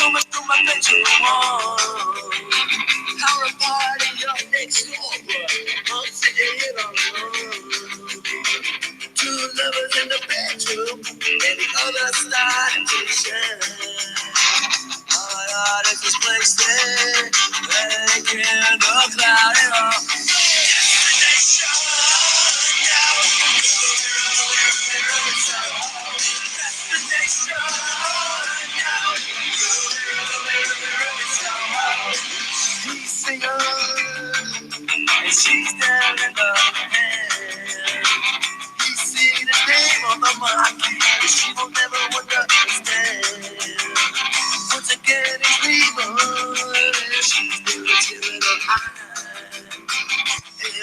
Coming through my bedroom wall. How a party up next door, but I'm sitting here alone. Two lovers in the bedroom, and the other starting to shine. Oh my God, it's this place there, making the cloud and all. Destination now. Destination now. He's singing, and she's down in the hand. He's singing his name on the marquee, but she will never understand. Once again, he's leaving, she's still tearing her eyes.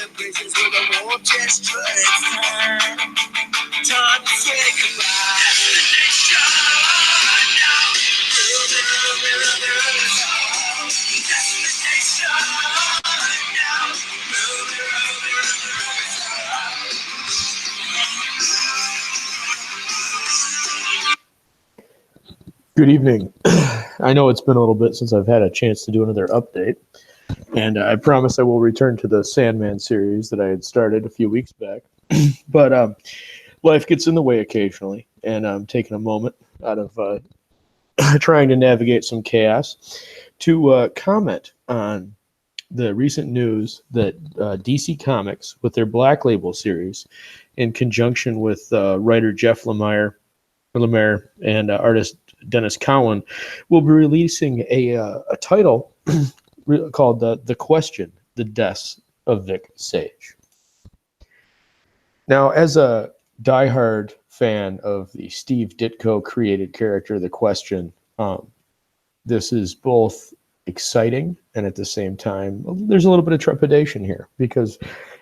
And praises with a warm gesture. It's time to say goodbye. Destination now. Destination now. Good evening. I know it's been a little bit since I've had a chance to do another update, and I promise I will return to the Sandman series that I had started a few weeks back. But life gets in the way occasionally, and I'm taking a moment out of trying to navigate some chaos to comment on the recent news that DC Comics, with their Black Label series, in conjunction with writer Jeff Lemire and artist Dennis Cowan, will be releasing a title called The Question, The Deaths of Vic Sage. Now, as a diehard fan of the Steve Ditko created character, The Question, this is both exciting and at the same time, there's a little bit of trepidation here, because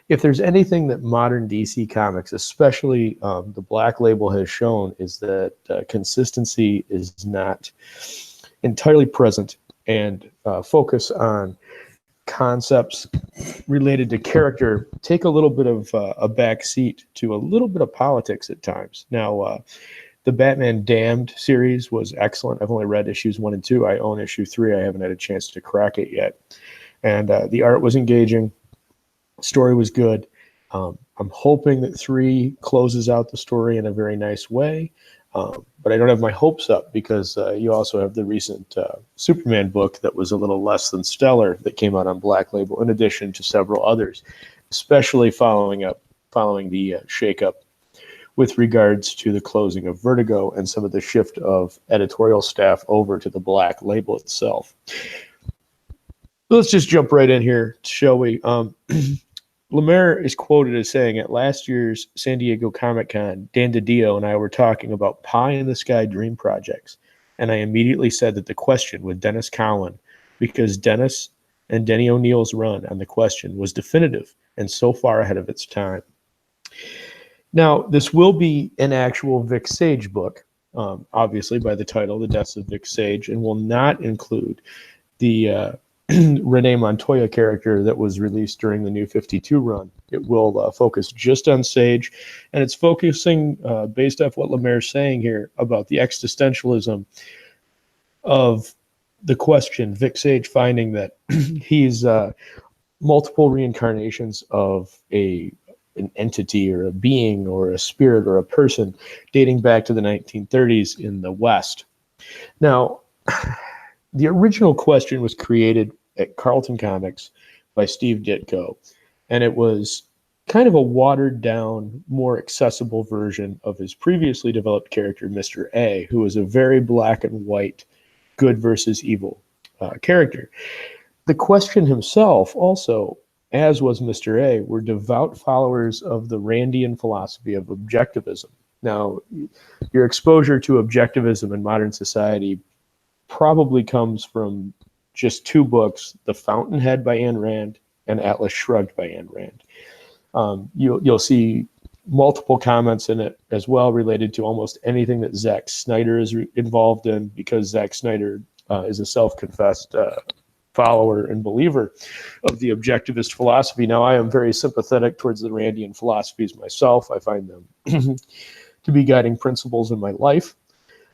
if there's anything that modern DC Comics, especially the Black Label, has shown, is that consistency is not entirely present, and focus on concepts related to character take a little bit of a back seat to a little bit of politics at times. Now, the Batman Damned series was excellent. I've only read issues 1 and 2. I own issue 3. I haven't had a chance to crack it yet. And the art was engaging. Story was good. I'm hoping that 3 closes out the story in a very nice way, but I don't have my hopes up, because you also have the recent Superman book that was a little less than stellar that came out on Black Label, in addition to several others, especially following the shakeup with regards to the closing of Vertigo and some of the shift of editorial staff over to the Black Label itself. Let's just jump right in here, shall we? Lemire is quoted as saying, at last year's San Diego Comic-Con, Dan DiDio and I were talking about pie-in-the-sky dream projects, and I immediately said that The Question with Dennis Cowan, because Dennis and Denny O'Neil's run on The Question was definitive and so far ahead of its time. Now, this will be an actual Vic Sage book, obviously by the title, The Deaths of Vic Sage, and will not include the Renee Montoya character that was released during the New 52 run. It will focus just on Sage, and it's focusing, based off what Lemire's saying here, about the existentialism of The Question, Vic Sage finding that he's multiple reincarnations of an entity or a being or a spirit or a person dating back to the 1930s in the West. Now, the original Question was created at Carlton Comics by Steve Ditko, and it was kind of a watered-down, more accessible version of his previously developed character, Mr. A, who was a very black and white, good versus evil character. The Question himself also, as was Mr. A, were devout followers of the Randian philosophy of objectivism. Now, your exposure to objectivism in modern society probably comes from just 2 books, The Fountainhead by Ayn Rand and Atlas Shrugged by Ayn Rand. You'll see multiple comments in it as well related to almost anything that Zack Snyder is involved in, because Zack Snyder is a self-confessed follower and believer of the objectivist philosophy. Now, I am very sympathetic towards the Randian philosophies myself. I find them to be guiding principles in my life.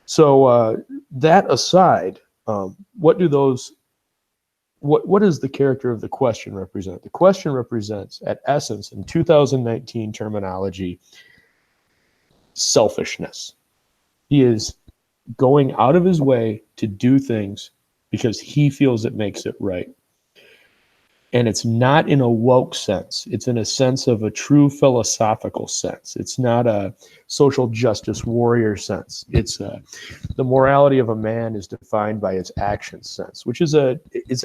So that aside, what does the character of the question represent? The question represents, at essence, in 2019 terminology, selfishness. He is going out of his way to do things because he feels it makes it right. And it's not in a woke sense. It's in a sense of a true philosophical sense. It's not a social justice warrior sense. It's the morality of a man is defined by its action sense, which is a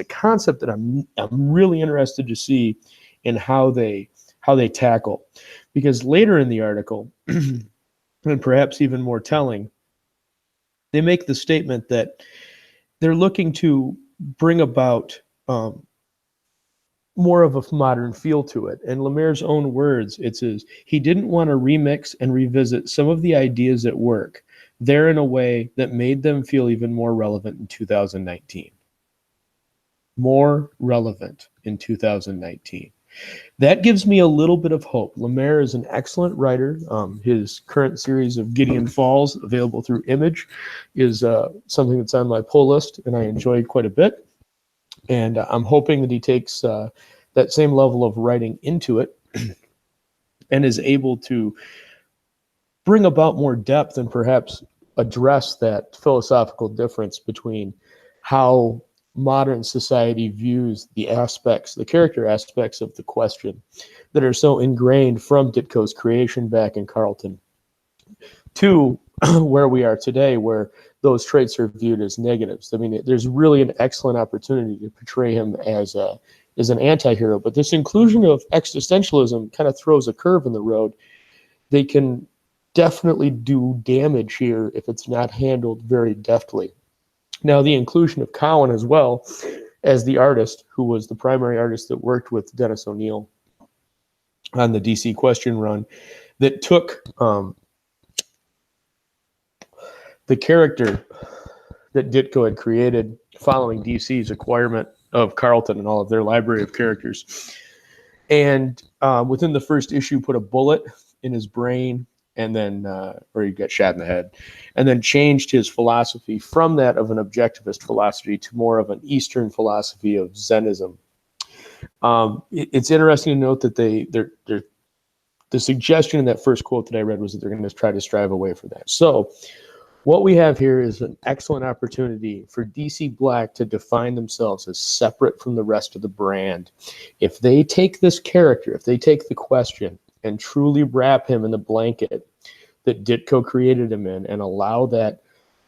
concept that I'm really interested to see in how they tackle. Because later in the article, and perhaps even more telling, they make the statement that they're looking to bring about more of a modern feel to it. In Lemire's own words, it says, he didn't want to remix and revisit some of the ideas at work there in a way that made them feel even more relevant in 2019. More relevant in 2019. That gives me a little bit of hope. Lemire is an excellent writer. His current series of Gideon Falls, available through Image, is something that's on my pull list, and I enjoyed quite a bit. And I'm hoping that he takes that same level of writing into it and is able to bring about more depth and perhaps address that philosophical difference between how modern society views the character aspects of the question that are so ingrained from Ditko's creation back in Carlton to where we are today, where those traits are viewed as negatives. I mean, there's really an excellent opportunity to portray him as an anti-hero, but this inclusion of existentialism kind of throws a curve in the road. They can definitely do damage here if it's not handled very deftly. Now, the inclusion of Cowan as well as the artist, who was the primary artist that worked with Dennis O'Neil on the DC question run, that took the character that Ditko had created following DC's acquirement of Carlton and all of their library of characters. And within the first issue, put a bullet in his brain, and then, or he got shot in the head, and then changed his philosophy from that of an objectivist philosophy to more of an Eastern philosophy of Zenism. It's interesting to note that the suggestion in that first quote that I read was that they're going to try to strive away from that. So what we have here is an excellent opportunity for DC Black to define themselves as separate from the rest of the brand. If they take this character, if they take the question and truly wrap him in the blanket that Ditko created him in and allow that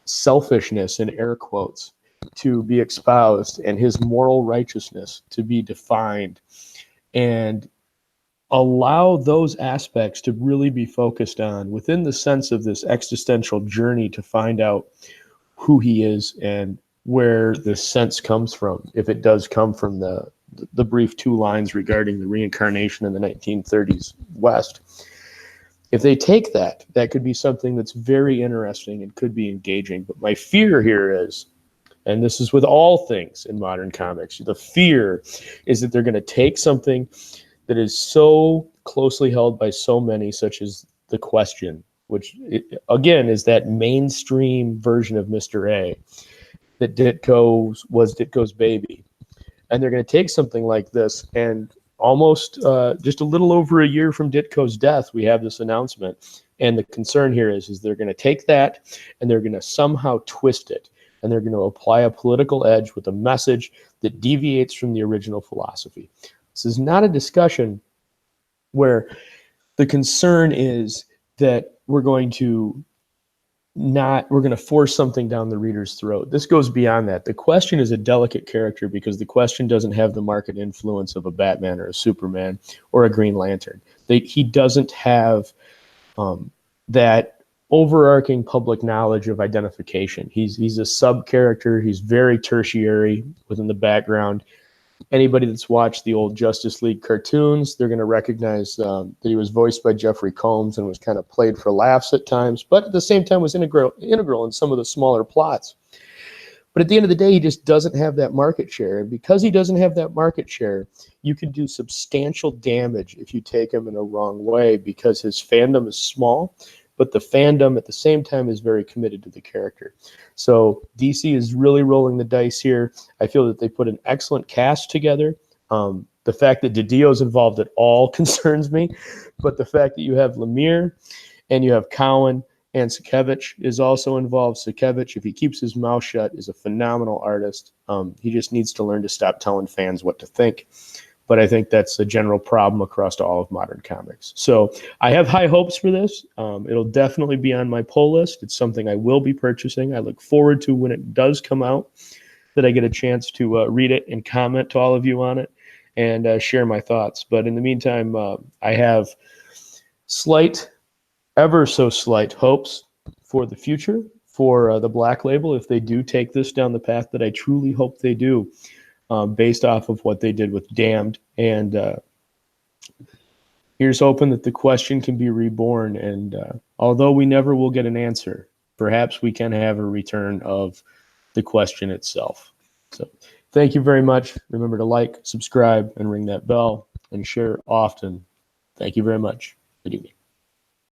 selfishness, in air quotes, to be espoused and his moral righteousness to be defined, and allow those aspects to really be focused on within the sense of this existential journey to find out who he is and where this sense comes from, if it does come from the brief 2 lines regarding the reincarnation in the 1930s West. If they take that, that could be something that's very interesting and could be engaging. But my fear here is, and this is with all things in modern comics, the fear is that they're going to take something that is so closely held by so many, such as the question, which again is that mainstream version of Mr. A, that was Ditko's baby. And they're going to take something like this, and almost just a little over a year from Ditko's death, we have this announcement. And the concern here is they're going to take that and they're going to somehow twist it. And they're going to apply a political edge with a message that deviates from the original philosophy. This is not a discussion where the concern is that we're going to force something down the reader's throat. This goes beyond that. The question is a delicate character because the question doesn't have the market influence of a Batman or a Superman or a Green Lantern. He doesn't have that overarching public knowledge of identification. He's a sub-character. He's very tertiary within the background. Anybody that's watched the old Justice League cartoons, they're going to recognize that he was voiced by Jeffrey Combs and was kind of played for laughs at times, but at the same time was integral in some of the smaller plots. But at the end of the day, he just doesn't have that market share. And because he doesn't have that market share, you can do substantial damage if you take him in a wrong way, because his fandom is small, but the fandom at the same time is very committed to the character. So DC is really rolling the dice here. I feel that they put an excellent cast together. The fact that Didio's involved at all concerns me, but the fact that you have Lemire and you have Cowan and Sakevich is also involved. Sakevich, if he keeps his mouth shut, is a phenomenal artist. He just needs to learn to stop telling fans what to think. But I think that's a general problem across all of modern comics. So I have high hopes for this. It'll definitely be on my pull list. It's something I will be purchasing. I look forward to when it does come out, that I get a chance to read it and comment to all of you on it and share my thoughts. But in the meantime, I have ever so slight hopes for the future for the Black Label if they do take this down the path that I truly hope they do, based off of what they did with Damned. And here's hoping that the question can be reborn. And although we never will get an answer, perhaps we can have a return of the question itself. So thank you very much. Remember to like, subscribe, and ring that bell, and share often. Thank you very much. Good evening.